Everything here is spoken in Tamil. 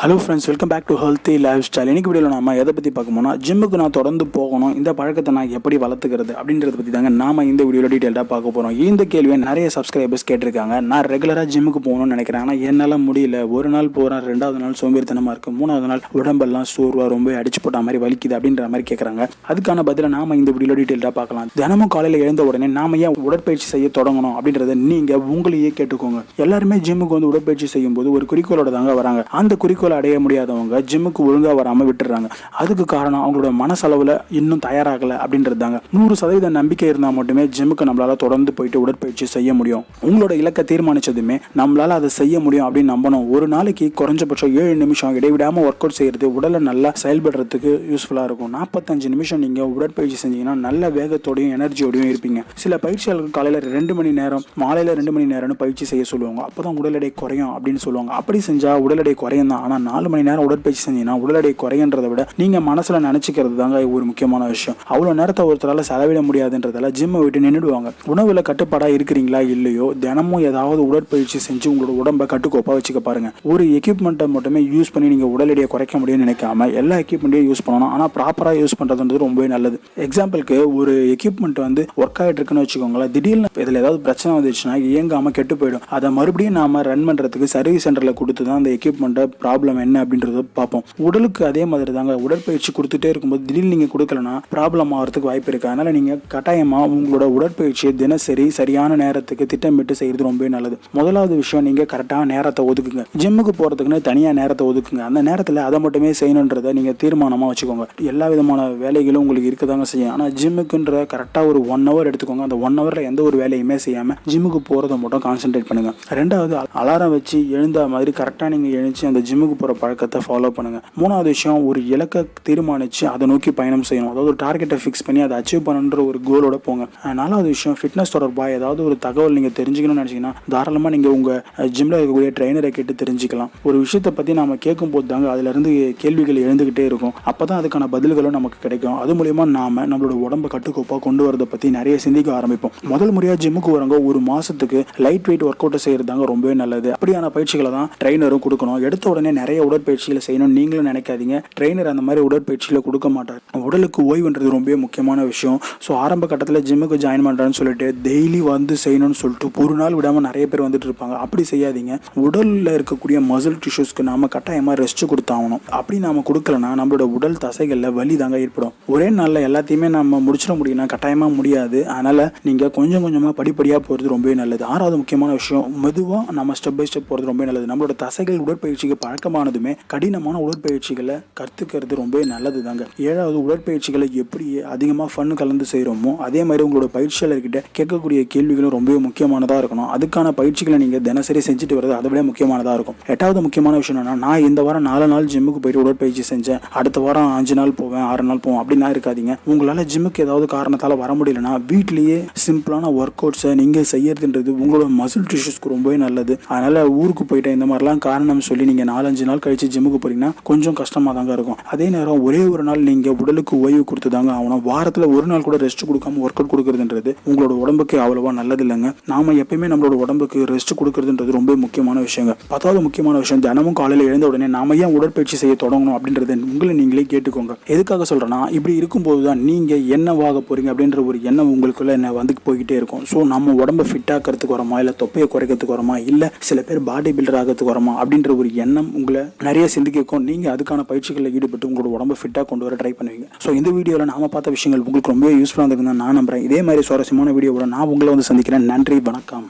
Hello friends, welcome back to healthy lifestyle. இன்னைக்கு வீடியோவில் நம்ம எதை பற்றி பார்க்கணும்னா, ஜிம்முக்கு நான் தொடர்ந்து போகணும், இந்த பழக்கத்தை நான் எப்படி வளர்த்துக்கிறது அப்படின்றத பற்றி தாங்க நாம இந்த வீடியோவில் டீட்டெயிலாக பார்க்க போகிறோம். இந்த கேள்வியை நிறைய சப்ஸ்கிரைபர்ஸ் கேட்டிருக்காங்க. நான் ரெகுலராக ஜிம்முக்கு போகணும்னு நினைக்கிறேன், ஆனால் என்னால் முடியல. ஒரு நாள் போகிறேன், ரெண்டாவது நாள் சோம்பேறித்தனமாக இருக்குது, மூணாவது நாள் உடம்பெல்லாம் சோர்வாக ரொம்ப அடிச்சு போட்ட மாதிரி வலிக்குது அப்படின்ற மாதிரி கேட்குறாங்க. அதுக்கான பதிலை நாம இந்த வீடியோவில் டீட்டெயிலாக பார்க்கலாம். தினமும் காலையில் எழுந்த உடனே நாம ஏன் உடற்பயிற்சி செய்ய தொடங்கணும் அப்படின்றத நீங்கள் உங்களையே கேட்டுக்கோங்க. எல்லாருமே ஜிம்முக்கு வந்து உடற்பயிற்சி செய்யும்போது ஒரு குறிக்கோளோட தாங்க வராங்க. அந்த குறிக்கோளை அடைய முடியாதவங்க ஜிம்முக்கு ஒழுங்கா வராம விட்டுறாங்க. அதுக்கு காரணம் அவங்களோட மனசளவுல இன்னும் தயாராகல அப்படின்றது தாங்க. 100% நம்பிக்கை இருந்தா மட்டுமே ஜிம்முக்கு நம்மளால தொடர்ந்து போயிட்டு உடற்பயிற்சி செய்ய முடியும். உங்களோட இலக்கை தீர்மானிச்சதுமே நம்மளால அதை செய்ய முடியும் அப்படின்னு நம்பணும். ஒரு நாளைக்கு குறைஞ்சபட்சம் 7 நிமிஷம் இடைவிடாம ஒர்க் அவுட் செய்யறது உடலை நல்லா செயல்படுறதுக்கு யூஸ்ஃபுல்லா இருக்கும். 45 நிமிஷம் நீங்க உடற்பயிற்சி செஞ்சீங்கன்னா நல்ல வேகத்தோடையும் எனர்ஜியோடையும் இருப்பீங்க. சில பயிற்சியாளர்கள் காலையில 2 மணி நேரம், மாலையில 2 மணி நேரம்னு பயிற்சி செய்ய சொல்லுவாங்க. அப்பதான் உடல் எடை குறையும் அப்படின்னு சொல்லுவாங்க. அப்படி செஞ்சா உடல் எடை குறையும் தான். ஆனா 4 மணி நேரம் உடற்பயிற்சி செஞ்சீங்கன்னா உடல் எடை குறையன்றதை விட நீங்க மனசுல நினைச்சுக்கிறது தாங்க ஒரு முக்கியமான விஷயம். அவ்வளவு நேரத்தை ஒருத்தரால செலவிட முடியாதுன்றதால ஜிம்மை விட்டு நின்றுடுவாங்க. உணவுல கட்டுப்பாடா இருக்கிறீங்களா இல்லையோ, தினமும் ஏதாவது உடற்பயிற்சி செஞ்சு உங்களோட உடம்பை கட்டுக்கோப்பா வச்சுக்க பாருங்க. ஒரு எக்யூப்மெண்ட்டை மட்டுமே யூஸ் பண்ணி நீங்க உடல் எடையை குறைக்க முடியும்னு நினைக்காம எல்லா எக்யூப்மெண்ட்டையும் யூஸ் பண்ணணும். ஆனா ப்ராப்பரா யூஸ் பண்றதுன்றது ரொம்பவே நல்லது. எக்ஸாம்பிளுக்கு ஒரு எக்யூப்மெண்ட் வந்து ஒர்க் ஆகிட்டு இருக்குன்னு வச்சுக்கோங்களேன். திடீர்னு இதுல ஏதாவது பிரச்சனை வந்துச்சுன்னா இயங்காம கெட்டு போயிடும். அதை மறுபடியும் நாம ரன் பண்றதுக்கு சர்வீஸ் சென்டர்ல கொடுத்து தான் அந்த எக்யூப்மெண்ட்டை ப்ராப்ளம் என்ன அப்படின்றத பார்ப்போம். உடலுக்கு அதே மாதிரி தாங்க. உடற்பயிற்சி கொடுத்துட்டே இருக்கும்போது திடீர்னு நீங்க கொடுக்கலனா ப்ராப்ளம் ஆகிறதுக்கு வாய்ப்பு இருக்கு. அதனால நீங்க கட்டாயமா உங்களோட உடற்பயிற்சியை தினசரி சரியான நேரத்துக்கு திட்டமிட்டு செய்யறது ரொம்பவே நல்லது. முதலாவது விஷயம், நீங்க கரெக்டான நேரத்தை ஒதுக்குங்க. ஜிம்முக்கு போறதுக்குன்னு தனியா நேரத்தை ஒதுக்குங்க. அந்த நேரத்துல அதை மட்டுமே செய்யணுன்றதை நீங்க தீர்மானமா வச்சுக்கோங்க. எல்லா விதமான வேலைகளும் உங்களுக்கு இருக்கதாங்க செய்யும். ஆனா ஜிம்முக்குன்ற கரெக்டா ஒரு 1 hour எடுத்துக்கோங்க. அந்த 1 hourல எந்த ஒரு வேலையுமே செய்யாம ஜிம்முக்கு போறதை மட்டும் கான்சென்ட்ரேட் பண்ணுங்க. ரெண்டாவது, அலாரம் வச்சு எழுந்த மாதிரி கரெக்டா நீங்க எழுந்து அந்த ஜிம்முக்கு போற பழக்கத்தை ஃபாலோ பண்ணுங்க. மூணாவது விஷயம், ஒரு இலக்கை தீர்மானிச்சு அதை நோக்கி பயணம் செய்யணும். அதாவது ஒரு டார்கெட்டை ஃபிக்ஸ் பண்ணி அதை அச்சீவ் பண்ணுன்ற ஒரு கோலோட போங்க. நாலாவது விஷயம், ஃபிட்னஸ் தொடர்பாக ஏதாவது ஒரு தகவல் நீங்க தெரிஞ்சுக்கணும்னு நினைச்சீங்கன்னா தாராளமா நீங்க உங்க ஜிம்ல இருக்கக்கூடிய ட்ரைனரை கேட்டு தெரிஞ்சுக்கலாம். ஒரு விஷயத்தை பத்தி நாம கேட்கும் போது தாங்க அதுல இருந்து கேள்விகள் எழுந்துகிட்டே இருக்கும். அப்பதான் அதுக்கான பதில்களும் நமக்கு கிடைக்கும். அது மூலியமா நாம நம்மளோட உடம்பை கட்டுக்கோப்பா கொண்டு வரதை பத்தி நிறைய சிந்திக்க ஆரம்பிப்போம். முதல் முறையா ஜிம்முக்கு வரவங்க ஒரு மாசத்துக்கு லைட் வெயிட் ஒர்க் அவுட் செய்யறதாங்க ரொம்பவே நல்லது. அப்படியான பயிற்சிகளை தான் ட்ரைனரும் கொடுக்கணும். எடுத்த உடனே நிறைய உடற்பயிற்சிகளை செய்யணும் நீங்களும் நினைக்காதீங்க. ட்ரெயினர் அந்த மாதிரி உடற்பயிற்சிகளை கொடுக்க மாட்டார். உடலுக்கு ஓய்வுன்றது ரொம்ப முக்கியமான விஷயம். ஸோ ஆரம்ப கட்டத்தில் ஜிம்முக்கு ஜாயின் பண்ணுறான்னு சொல்லிட்டு டெய்லி வந்து செய்யணும்னு சொல்லிட்டு ஒரு நாள் விடாமல் நிறைய பேர் வந்துட்டு இருப்பாங்க. அப்படி செய்யாதீங்க. உடலில் இருக்கக்கூடிய மசில் டிஷ்யூஸ்க்கு நாம கட்டாயமாக ரெஸ்ட் கொடுத்தாகணும். அப்படி நாம கொடுக்கலனா நம்மளோட உடல் தசைகளில் வலி தாங்க ஏற்படும். ஒரே நாளில் எல்லாத்தையுமே நம்ம முடிச்சிட முடியும்னா கட்டாயமாக முடியாது. அதனால நீங்கள் கொஞ்சம் கொஞ்சமாக படிப்படியாக போகிறது ரொம்பவே நல்லது. ஆறாவது முக்கியமான விஷயம், மெதுவாக நம்ம ஸ்டெப் பை ஸ்டெப் போகிறது ரொம்ப நல்லது. நம்மளோட தசைகள் உடற்பயிற்சிக்கு பழக்கமானதுமே கடினமான உடற்பயிற்சிகளை கற்றுக்கிறது ரொம்ப நல்லது தாங்க. ஏழாவது, உடற்பயிற்சிகளை எப்படி அதிகமாக ஃபன் கலந்து செய்கிறோமோ அதே மாதிரி உங்களோட பயிற்சியாளர்கிட்ட கேட்கக்கூடிய கேள்விகளும் ரொம்ப முக்கியமானதாக இருக்கணும். அதுக்கான பயிற்சிகளை நீங்கள் தினசரி செஞ்சுட்டு வரது அதை விட முக்கியமானதாக இருக்கும். எட்டாவது முக்கியமான விஷயம் என்னன்னா, நான் இந்த வாரம் 4 நாள் ஜிம்முக்கு போயிட்டு உடற்பயிற்சி செஞ்சேன், அடுத்த வாரம் 5 நாள் போவேன், 6 நாள் போவேன் அப்படின்னா இருக்காதீங்க. உங்களால் ஜிம்முக்கு ஏதாவது காரணத்தால் வர முடியலன்னா வீட்லேயே சிம்பிளான ஒர்க் அவுட்ஸை நீங்கள் செய்யறதுன்றது உங்களோட மசில் டிஷ்யூஸ்க்கு ரொம்பவே நல்லது. அதனால ஊருக்கு போயிட்டேன் இந்த மாதிரிலாம் காரணம் சொல்லி நீங்கள் 4-5 நாள் கழிச்சு ஜிம்முக்கு போறீங்கன்னா கொஞ்சம் கஷ்டமாக தாங்க இருக்கும். அதே நேரம் ஒரே ஒரு நாள் நீங்க உடலுக்கு ஓய்வு கொடுத்துதாங்க ஆகணும். வாரத்துல ஒரு நாள் கூட ரெஸ்ட் கொடுக்காம ஒர்க் அவுட் கொடுக்கறதுன்றது உங்களோட உடம்புக்கு அவ்வளவா நல்லது இல்லைங்க. நாம எப்பயுமே நம்மளோட உடம்புக்கு ரெஸ்ட் கொடுக்கறதுன்றது ரொம்ப முக்கியமான விஷயங்க. 10வது முக்கியமான விஷயம், தினமும் காலையில எழுந்த உடனே நாம ஏன் உடற்பயிற்சி செய்ய தொடங்கணும் அப்படின்றத உங்களை நீங்களே கேட்டுக்கோங்க. எதுக்காக சொல்றேன்னா, இப்படி இருக்கும்போது தான் நீங்க என்னவாக போறீங்க அப்படின்ற ஒரு எண்ணம் உங்களுக்குள்ள என்ன வந்து போய்கிட்டே இருக்கும். ஸோ நம்ம உடம்பை ஃபிட் ஆக்கிறதுக்கு வரமா, இல்ல தொப்பையை குறைக்கிறதுக்கு வரமா, இல்ல சில பேர் பாடி பில்டர் ஆகிறதுக்கு வரமா அப்படின்ற ஒரு எண்ணம் உங்களை நிறைய சிந்திக்கும். நீங்க அதுக்கான பயிற்சிகளில் ஈடுபட்டு உங்களோட உடம்பை ஃபிட்டாக கொண்டு வர ட்ரை பண்ணுவீங்க. ஸோ இந்த வீடியோவில் நாம பார்த்த விஷயங்கள் உங்களுக்கு ரொம்ப யூஸ்ஃபுல்லாக இருக்குன்னு நான் நம்புறேன். இதே மாதிரி சுவாரஸ்யமான வீடியோவோட நான் உங்களை வந்து சந்திக்கிறேன். நன்றி, வணக்கம்.